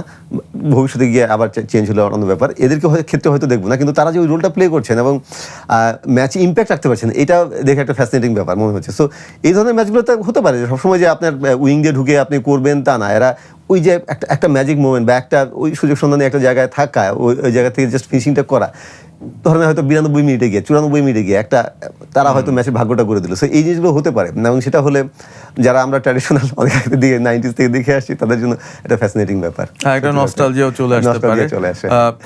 ভবিষ্যতে গিয়ে আবার চেঞ্জ হলে অন্য ব্যাপার, এদেরকে ক্ষেত্রে হয়তো দেখবো না, কিন্তু তারা যে ওই রোলটা প্লে করছেন এবং ম্যাচে ইম্প্যাক্ট রাখতে পারছেন, এটা দেখে একটা ফ্যাসিনেটিং ব্যাপার মনে হচ্ছে। সো এই ধরনের ম্যাচগুলোতে হতে পারে সবসময় যে আপনার উইং দিয়ে ঢুকে আপনি করবেন তা না, এরা ওই যে একটা ম্যাজিক মোমেন্ট বা একটা ওই সুযোগ সন্ধানে একটা জায়গায় থাকা, ওই জায়গা থেকে জাস্ট ফিনিশিংটা করা, ধরেন হয়তো 92 মিনিটে গিয়ে 94 মিনিটে গিয়ে একটা তারা হয়তো ম্যাচের ভাগ্যটা করে দিল। সো এই জিনিসগুলো হতে পারে, এবং সেটা হলে যারা আমরা ট্র্যাডিশনাল অনেক আগে দিকে 90s থেকে দেখে আসছি, তাদের জন্য একটা ফ্যাসিনেটিং ব্যাপার, একটা নস্টালজিয়াও চলে আসতে পারে।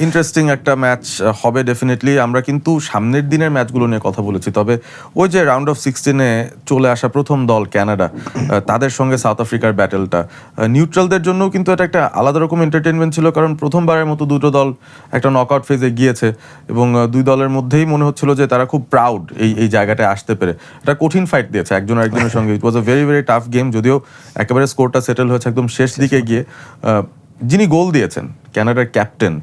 ইন্টারেস্টিং একটা ম্যাচ হবে ডেফিনেটলি। আমরা কিন্তু সামনের দিনের ম্যাচগুলো নিয়ে কথা বলেছি, তবে ওই যে রাউন্ড অফ 16-এ চলে আসা প্রথম দল কানাডা, তাদের সঙ্গে সাউথ আফ্রিকার ব্যাটেলটা নিউট্রালদের জন্য কিন্তু এটা একটা আলাদা রকম এন্টারটেইনমেন্ট ছিল, কারণ প্রথমবারের মতো দুটো দল একটা নকআউট ফেজে গিয়েছে এবং দুই দলের মধ্যেই মনে হচ্ছিল যে তারা খুব প্রাউড এই জায়গাটায় আসতে পেরে। একটা কঠিন ফাইট দিয়েছে একজন আরেকজনের সঙ্গে। It was a very very tough game, যদিও একেবারে স্কোরটা সেটেল হয়েছে একদম শেষ দিকে গিয়ে। যিনি গোল দিয়েছেন, কানাডার ক্যাপ্টেন,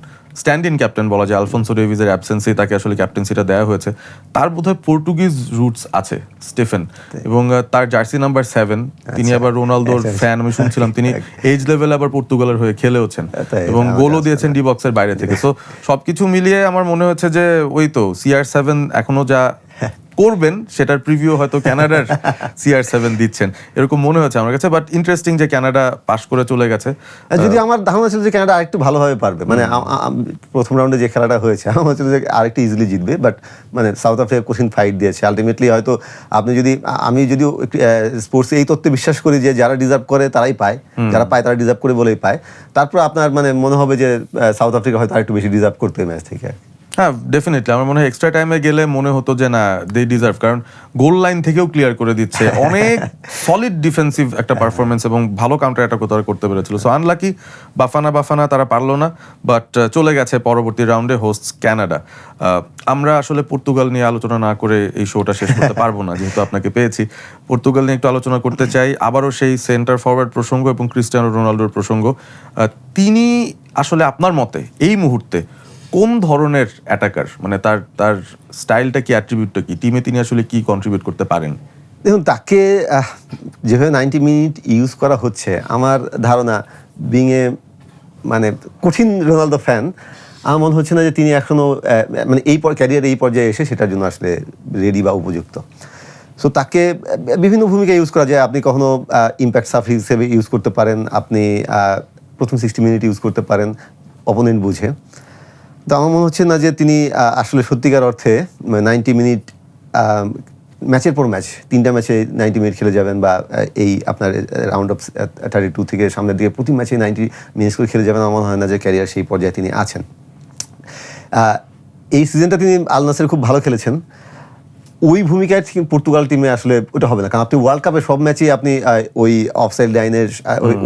স্ট্যান্ড ইন ক্যাপ্টেন বলা যায়, আলফোনসো ডেভিসের অ্যাবসেন্সেই তাকে আসলে ক্যাপ্টেন্সিটা দেওয়া হয়েছে। তার বোধহয় পর্তুগিজ রুটস আছে, স্টিফেন, এবং তার জার্সি নাম্বার 7। তিনি আবার রোনালদোর ফ্যান, আমি শুনছিলাম তিনি এজ লেভেলে আবার পর্তুগালের হয়ে খেলেওছেন এবং গোলও দিয়েছেন ডি বক্সের বাইরে থেকে। সো সবকিছু মিলিয়ে আমার মনে হচ্ছে যে ওই তো CR7 এখনো যা করবেন সেটার প্রিভিউ হয়তো কানাডার CR7 দিচ্ছেন, এরকম মনে হচ্ছে আমার কাছে। বাট ইন্টারেস্টিং যে কানাডা পাস করে চলে গেছে। যদি আমার ধারণা ছিল যে কানাডা আরেকটু ভালোভাবে পারবে, মানে প্রথম রাউন্ডে যে খেলাটা হয়েছে আমার ছিল যে আরেকটু ইজিলি জিতবে, বাট মানে সাউথ আফ্রিকা কঠিন ফাইট দিয়েছে আলটিমেটলি। হয়তো আমি যদিও স্পোর্টসে এই তত্ত্বে বিশ্বাস করি যে যারা ডিজার্ভ করে তারাই পায়, যারা পায় তারা ডিজার্ভ করে বলেই পায়। তারপর আপনার মানে মনে হবে যে সাউথ আফ্রিকা হয়তো আরেকটু বেশি ডিজার্ভ করতে ম্যাচ থেকে। হ্যাঁ, ডেফিনেটলি আমার মনে হয় এক্সট্রা টাইমে গেলে মনে হতো যে না, দে ডিজার্ভ, কারণ গোল লাইন থেকেও ক্লিয়ার করে দিচ্ছে, অনেক সলিড ডিফেন্সিভ একটা পারফরমেন্স এবং ভালো কাউন্টার অ্যাটাক তারা করতে পেরেছিল। সো আনলাকি বাফানা তারা পারলো না, বাট চলে গেছে পরবর্তী রাউন্ডে হোস্টস কানাডা। আমরা আসলে পর্তুগাল নিয়ে আলোচনা না করে এই শোটা শেষ করতে পারবো না, যেহেতু আপনাকে পেয়েছি। পর্তুগাল নিয়ে একটু আলোচনা করতে চাই, আবারও সেই সেন্টার ফরওয়ার্ড প্রসঙ্গ এবং ক্রিস্টিয়ানো রোনাল্ডোর প্রসঙ্গ। তিনি আসলে আপনার মতে এই মুহূর্তে কোন ধরনের অ্যাটাকার, মানে তার স্টাইলটা কি, অ্যাট্রিবিউটটা কি, টিমে তিনি আসলে কি কন্ট্রিবিউট করতে পারেন? দেখুন, তাকে যেভাবে 90 মিনিট ইউজ করা হচ্ছে, আমার ধারণা বিং এ মানে কঠিন রোনালদো ফ্যান, আমার মনে হচ্ছে না যে তিনি এখনো মানে ক্যারিয়ারে এই পর্যায়ে এসে সেটার জন্য আসলে রেডি বা উপযুক্ত। সো তাকে বিভিন্ন ভূমিকা ইউজ করা যায়। আপনি কখনো ইম্প্যাক্ট সাব হিসেবে ইউজ করতে পারেন, আপনি প্রথম 60 মিনিট ইউজ করতে পারেন অপোনেন্ট বুঝে। তো আমার মনে হচ্ছে না যে তিনি আসলে সত্যিকার অর্থে 90 মিনিট ম্যাচের পর ম্যাচ 3টা ম্যাচে 90 মিনিট খেলে যাবেন, বা এই আপনার রাউন্ড অফ 32 থেকে সামনের দিকে প্রতি ম্যাচে 90 মিনিটস করে খেলে যাবেন। আমার মনে হয় না যে ক্যারিয়ার সেই পর্যায়ে তিনি আছেন। এই সিজনটা তিনি আল নাসেরে খুব ভালো খেলেছেন, ওই ভূমিকায় পর্তুগাল টিমে আসলে ওটা হবে না, কারণ আপনি ওয়ার্ল্ড কাপে সব ম্যাচেই আপনি ওই অফসাইড লাইনের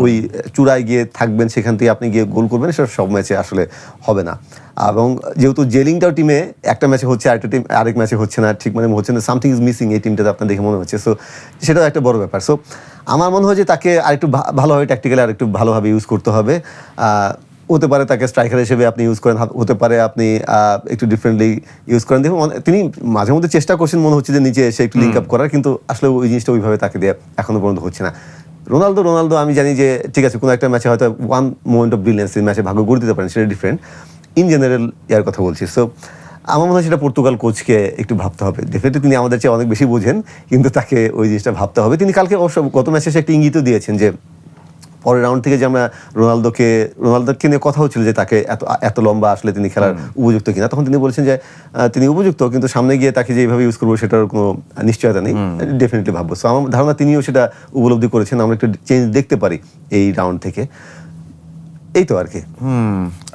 ওই চূড়ায় গিয়ে থাকবেন, সেখান থেকে আপনি গিয়ে গোল করবেন, সেটা সব ম্যাচে আসলে হবে না। এবং যেহেতু জেলিংটাও টিমে একটা ম্যাচে হচ্ছে, আরেক ম্যাচে হচ্ছে না, ঠিক মানে হচ্ছে না, সামথিং ইজ মিসিং এই টিমটাতে আপনার দেখে মনে হচ্ছে। সো সেটাও একটা বড় ব্যাপার। সো আমার মনে হয় যে তাকে আরেকটু ভালোভাবে ট্যাকটিক্যালি আরেকটু ভালোভাবে ইউজ করতে হবে। হতে পারে তাকে স্ট্রাইকার হিসেবে আপনি ইউজ করেন, হতে পারে আপনি একটু ডিফারেন্টলি ইউজ করেন। দেখুন তিনি মাঝে মধ্যে চেষ্টা করছেন মনে হচ্ছে যে নিচে এসে একটু লিঙ্ক আপ করার, কিন্তু আসলে ওই জিনিসটা ওইভাবে তাকে দিয়ে এখনো পর্যন্ত হচ্ছে না। রোনালদো আমি জানি যে ঠিক আছে কোনো একটা ম্যাচে হয়তো ওয়ান মোমেন্ট অফ ব্রিলিয়েন্স ম্যাচে ভাগ্য গড়ে দিতে পারেন, সেটা ডিফারেন্ট। ইন জেনারেল ইয়ার কথা বলছি। সো আমার মনে হয় সেটা পর্তুগাল কোচকে একটু ভাবতে হবে। ডেফিনেটলি তিনি আমাদের চেয়ে অনেক বেশি বোঝেন, কিন্তু তাকে ওই জিনিসটা ভাবতে হবে। তিনি কালকে অবশ্য গত ম্যাচে সে একটা ইঙ্গিতও দিয়েছেন যে পরের রাউন্ড থেকে যে আমরা রোনালদোকে নিয়ে কথা হচ্ছিল যে তাকে এত লম্বা আসলে তিনি খেলার উপযুক্ত কিনা, তখন তিনি বলেছেন যে তিনি উপযুক্ত, কিন্তু সামনে গিয়ে তাকে যে এইভাবে ইউজ করবো সেটার কোনো নিশ্চয়তা নেই। ডেফিনেটলি ভাববো। সো আমার ধারণা তিনিও সেটা উপলব্ধি করেছেন, আমরা একটু চেঞ্জ দেখতে পারি এই রাউন্ড থেকে। এই তো আর কি।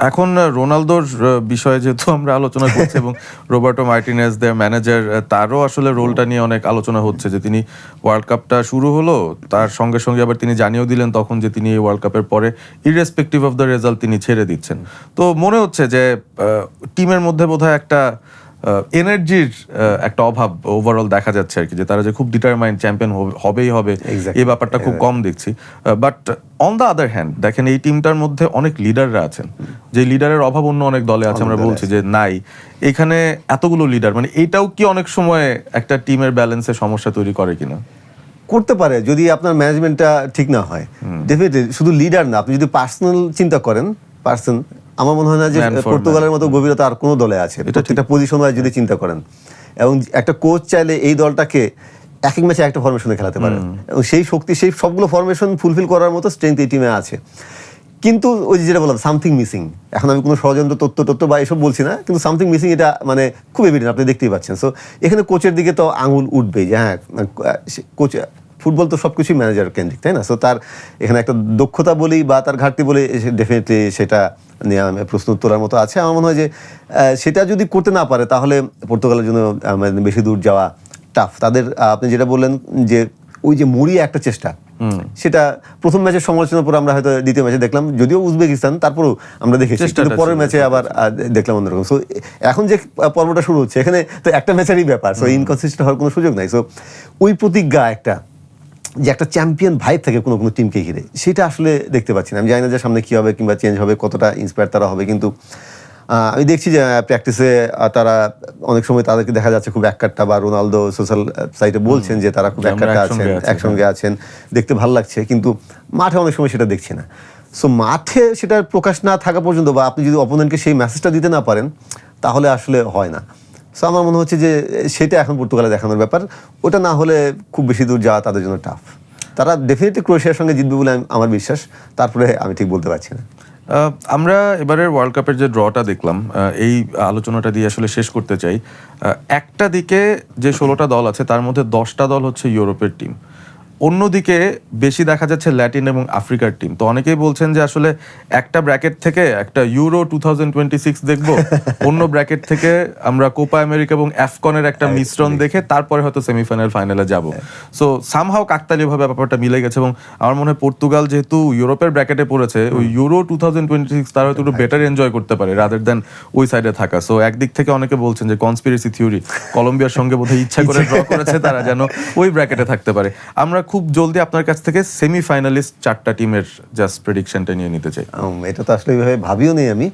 এখন রোনালদোর বিষয়ে যেহেতু আমরা আলোচনা করছি এবং রোবার্টো মার্টিনেজ দেয়ার ম্যানেজার, তারও আসলে রোলটা নিয়ে অনেক আলোচনা হচ্ছে যে তিনি ওয়ার্ল্ড কাপটা শুরু হলো তার সঙ্গে সঙ্গে আবার তিনি জানিয়েও দিলেন তখন যে তিনি এই ওয়ার্ল্ড কাপের পরে ইররেসপেক্টিভ অফ দ্য রেজাল্ট তিনি ছেড়ে দিচ্ছেন। তো মনে হচ্ছে যে টিমের মধ্যে বোধহয় একটা এনার্জির একটা অভাব ওভারঅল দেখা যাচ্ছে আর কি, যে তারা যে খুব ডিটারমাইন্ড চ্যাম্পিয়ন হবেই হবে এই ব্যাপারটা খুব কম দেখছি। But on the other hand দেখেন এই টিমটার মধ্যে অনেক লিডাররা আছেন, যে লিডারের অভাব অন্য অনেক দলে আছে, আমরা বলছি যে নাই। এখানে এতগুলো লিডার, মানে এটাও কি অনেক সময় একটা টিমের ব্যালেন্সে সমস্যা তৈরি করে কিনা? করতে পারে যদি আপনার ম্যানেজমেন্টটা ঠিক না হয়। ডেফিনেটলি শুধু লিডার না, আপনি যদি পার্সোনাল চিন্তা করেন, আমার মনে হয় না যে পর্তুগালের মতো গভীরতা আর কোনো দলে আছে। প্রত্যেকটা পজিশন ওয়াইজ যদি চিন্তা করেন, এবং একটা কোচ চাইলে এই দলটাকে এক এক ম্যাচে একটা ফরমেশনে খেলাতে পারে, এবং সেই শক্তি, সেই সবগুলো ফরমেশন ফুলফিল করার মতো স্ট্রেংথ এই টিমে আছে। কিন্তু ওই যেটা বললাম সামথিং মিসিং, এখন আমি কোনো ষড়যন্ত্র তথ্য বা এসব বলছি না, কিন্তু সামথিং মিসিং এটা মানে খুব এভিডেন্ট, আপনি দেখতেই পাচ্ছেন। সো এখানে কোচের দিকে তো আঙুল উঠবেই যে হ্যাঁ কোচ, ফুটবল তো সবকিছুই ম্যানেজার কেন্দ্রিক, তাই না? সো তার এখানে একটা দক্ষতা বলি বা তার ঘাটতি বলি, ডেফিনেটলি সেটা নিয়ে প্রশ্ন তোলার মতো আছে। আমার মনে হয় যে সেটা যদি করতে না পারে তাহলে পর্তুগালের জন্য বেশি দূর যাওয়া টাফ। তাদের আপনি যেটা বললেন যে ওই যে মরিয়া একটা চেষ্টা, সেটা প্রথম ম্যাচের সমালোচনার পর আমরা হয়তো দ্বিতীয় ম্যাচে দেখলাম, যদিও উজবেকিস্তান, তারপরেও আমরা দেখেছি, কিন্তু পরের ম্যাচে আবার দেখলাম অন্যরকম। সো এখন যে পর্বটা শুরু হচ্ছে এখানে তো একটা ম্যাচেরই ব্যাপার, সো ইনকনসিস্টেন্ট হওয়ার কোনো সুযোগ নাই। সো ওই প্রতিজ্ঞা একটা, যে একটা চ্যাম্পিয়ন ভাইব থাকে কোনো কোনো টিমকে ঘিরে, সেটা আসলে দেখতে পাচ্ছি না। আমি জানি না যে সামনে কী হবে কিংবা চেঞ্জ হবে, কতটা ইন্সপায়ার তারা হবে, কিন্তু আমি দেখছি যে প্র্যাকটিসে তারা অনেক সময় তাদেরকে দেখা যাচ্ছে খুব এককাট্টা, বা রোনালদো সোশ্যাল সাইটে বলছেন যে তারা খুব এককাট্টা আছেন, একসঙ্গে আছেন, দেখতে ভালো লাগছে, কিন্তু মাঠে অনেক সময় সেটা দেখছি না। সো মাঠে সেটার প্রকাশ না থাকা পর্যন্ত, বা আপনি যদি অপোনেন্টকে সেই মেসেজটা দিতে না পারেন, তাহলে আসলে হয় না। সো আমার মনে হচ্ছে যে সেটা এখন পর্তুগালে দেখানোর ব্যাপার। ওটা না হলে খুব বেশি দূর যাওয়া তাদের জন্য টাফ। তারা ডেফিনেটলি ক্রোয়েশিয়ার সঙ্গে জিতবে বলে আমার বিশ্বাস, তারপরে আমি ঠিক বলতে পারছি না। আমরা এবারের ওয়ার্ল্ড কাপের যে ড্রটা দেখলাম, এই আলোচনাটা দিয়ে আসলে শেষ করতে চাই। একটা দিকে যে 16টা দল আছে তার মধ্যে 10টা দল হচ্ছে ইউরোপের টিম, অন্যদিকে বেশি দেখা যাচ্ছে ল্যাটিন এবং আফ্রিকার টিম। তো অনেকেই বলছেন যে আসলে একটা ব্র্যাকেট থেকে একটা ইউরো 2026 দেখবো, অন্য ব্র্যাকেট থেকে আমরা কোপা আমেরিকা এবং অ্যাফকনের একটা মিশ্রণ দেখে তারপরে হয়তো সেমিফাইনাল ফাইনালে যাব। সো সামহাও কাকতালীয়ভাবে ব্যাপারটা মিলে গেছে, এবং আমার মনে হয় পর্তুগাল যেহেতু ইউরোপের ব্র্যাকেটে পড়েছে, ওই ইউরো 2026 তারা হয়তো একটু বেটার এনজয় করতে পারে রাদার দ্যান ওই সাইডে থাকা। সো একদিক থেকে অনেকে বলছেন যে কনস্পিরেসি থিওরি, কলম্বিয়ার সঙ্গে বোধহয় ইচ্ছা করে ড্র করেছে তারা যেন ওই ব্র্যাকেটে থাকতে পারে। আমরা খুব জলদি আপনার কাছ থেকে সেমিফাইনালিস্ট 4টা টিমের জাস্ট প্রেডিকশনটা নিয়ে নিতে চাই। এটা তো আসলে এইভাবে ভাবিও নেই আমি।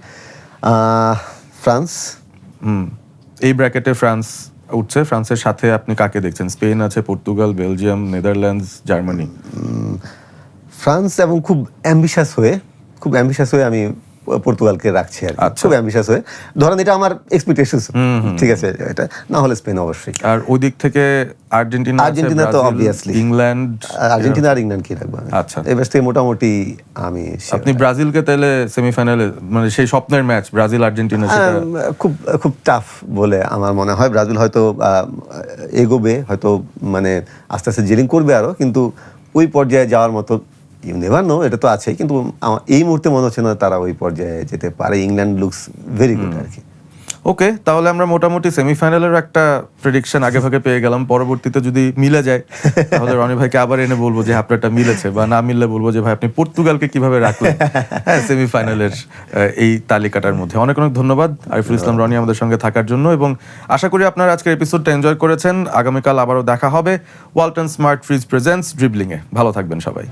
ফ্রান্স, এই ব্র্যাকেটে ফ্রান্স উঠছে। ফ্রান্সের সাথে আপনি কাকে দেখছেন? স্পেন আছে, Portugal, Belgium, Netherlands, Germany. France, এবং খুব অ্যাম্বিশাস হয়ে আমি পর্তুগালকে রাখছি আর কি। খুব অ্যাম্বিশাস হয়ে ধরেন, এটা আমার এক্সপেকটেশন, ঠিক আছে, এটা না হলে স্পেন অবশ্যই। আর ওই দিক থেকে আর্জেন্টিনা তো অবভিয়াসলি, ইংল্যান্ড, আর্জেন্টিনা আর ইংল্যান্ড কি রাখবো? আচ্ছা, এবার থেকে মোটামুটি আমি আপনি ব্রাজিলকে তাহলে সেমিফাইনালে, মানে সেই স্বপ্নের ম্যাচ ব্রাজিল আর্জেন্টিনা, সেটা খুব খুব টাফ বলে আমার মনে হয়। ব্রাজিল হয়তো এগোবে, হয়তো মানে আস্তে আস্তে জেলিং করবে আরো, কিন্তু ওই পর্যায়ে যাওয়ার মতো ইউ নেভার নো, এটা তো আছেই, কিন্তু এই মুহূর্তে মনে হচ্ছে না তারা ওই পর্যায়ে যেতে পারে। ইংল্যান্ড লুকস ভেরি গুড আর কি। ওকে, তাহলে আমরা মোটামুটি সেমিফাইনালের একটা প্রেডিকশন আগে ভাগে পেয়ে গেলাম। পরবর্তীতে যদি মিলে যায় তাহলে রনি ভাইকে আবার এনে বলবো যে আপনারটা মিলেছে, বা না মিললে বলবো যে ভাই আপনি পর্তুগালকে কিভাবে রাখলেন হ্যাঁ সেমিফাইনালের এই তালিকাটার মধ্যে। অনেক অনেক ধন্যবাদ আরিফুল ইসলাম রনি আমাদের সঙ্গে থাকার জন্য, এবং আশা করি আপনারা আজকের এপিসোডটা এনজয় করেছেন। আগামীকাল আবারও দেখা হবে Walton smart fridge presents dribbling এ। ভালো থাকবেন সবাই।